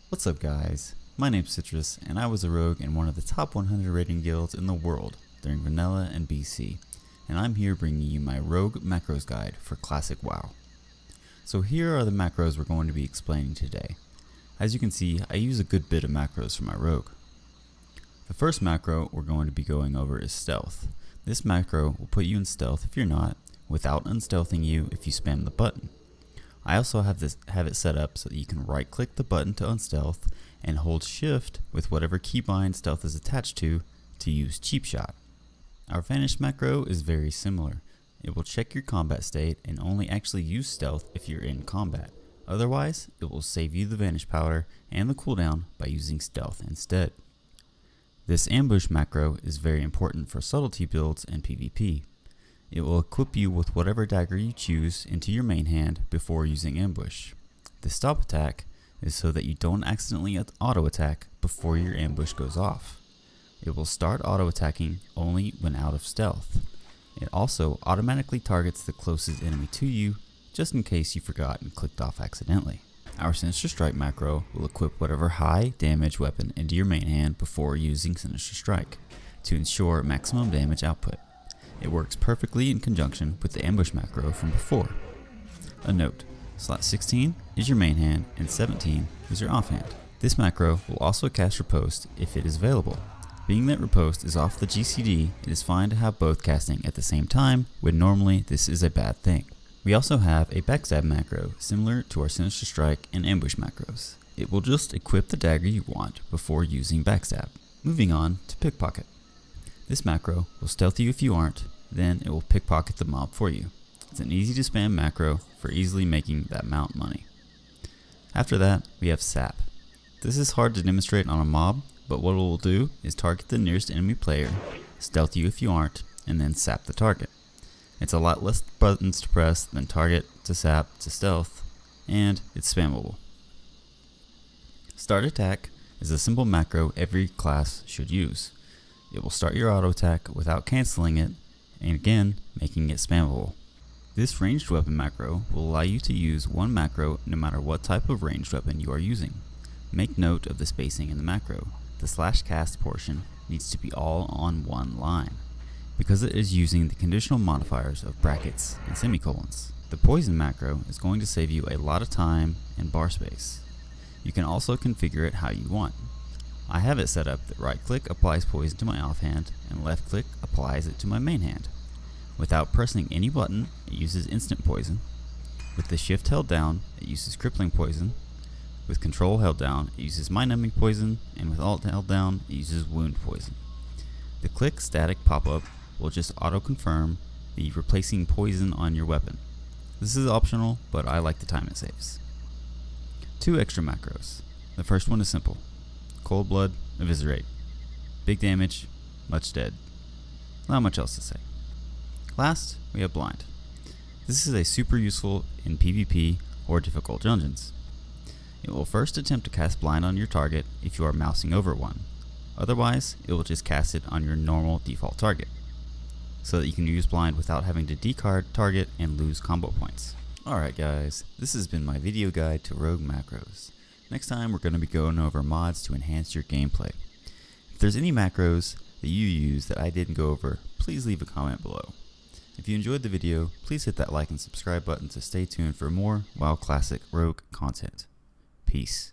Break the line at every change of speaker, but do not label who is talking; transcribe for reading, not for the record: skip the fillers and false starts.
What's up guys, my name's Citrus and I was a rogue in one of the top 100 rating guilds in the world during Vanilla and BC, and I'm here bringing you my Rogue Macros Guide for Classic WoW. So here are the macros we're going to be explaining today. As you can see, I use a good bit of macros for my rogue. The first macro we're going to be going over is Stealth. This macro will put you in stealth if you're not, without unstealthing you if you spam the button. I also have it set up so that you can right click the button to unstealth and hold shift with whatever keybind stealth is attached to use cheap shot. Our Vanish macro is very similar. It will check your combat state and only actually use stealth if you're in combat. Otherwise, it will save you the Vanish powder and the cooldown by using stealth instead. This Ambush macro is very important for subtlety builds and PvP. It will equip you with whatever dagger you choose into your main hand before using ambush. The stopattack is so that you don't accidentally auto attack before your ambush goes off. It will start auto attacking only when out of stealth. It also automatically targets the closest enemy to you, just in case you forgot and clicked off accidentally. Our Sinister Strike macro will equip whatever high damage weapon into your main hand before using Sinister Strike, to ensure maximum damage output. It works perfectly in conjunction with the ambush macro from before. A note, slot 16 is your main hand and 17 is your offhand. This macro will also cast Riposte if it is available. Being that Riposte is off the GCD, it is fine to have both casting at the same time, when normally this is a bad thing. We also have a Backstab macro similar to our Sinister Strike and ambush macros. It will just equip the dagger you want before using Backstab. Moving on to Pickpocket. This macro will stealth you if you aren't, then it will pickpocket the mob for you. It's an easy to spam macro for easily making that mount money. After that, we have Sap. This is hard to demonstrate on a mob, but what it will do is target the nearest enemy player, stealth you if you aren't, and then sap the target. It's a lot less buttons to press than target to sap to stealth, and it's spammable. Startattack is a simple macro every class should use. It will start your auto attack without cancelling it, and again, making it spammable. This ranged weapon macro will allow you to use one macro no matter what type of ranged weapon you are using. Make note of the spacing in the macro. The slash cast portion needs to be all on one line, because it is using the conditional modifiers of brackets and semicolons. The poison macro is going to save you a lot of time and bar space. You can also configure it how you want. I have it set up that right click applies poison to my offhand and left click applies it to my main hand. Without pressing any button, it uses instant poison. With the shift held down, it uses crippling poison. With control held down, it uses mind numbing poison, and with alt held down, it uses wound poison. The click static pop-up will just auto confirm the replacing poison on your weapon. This is optional, but I like the time it saves. Two extra macros. The first one is simple. Cold blood, eviscerate. Big damage, much dead. Not much else to say. Last, we have blind. This is a super useful in PvP or difficult dungeons. It will first attempt to cast blind on your target if you are mousing over one. Otherwise, it will just cast it on your normal default target, so that you can use blind without having to decard target and lose combo points. Alright guys, this has been my video guide to rogue macros. Next time we're going to be going over mods to enhance your gameplay. If there's any macros that you use that I didn't go over, please leave a comment below. If you enjoyed the video, please hit that like and subscribe button to stay tuned for more WoW Classic Rogue content. Peace.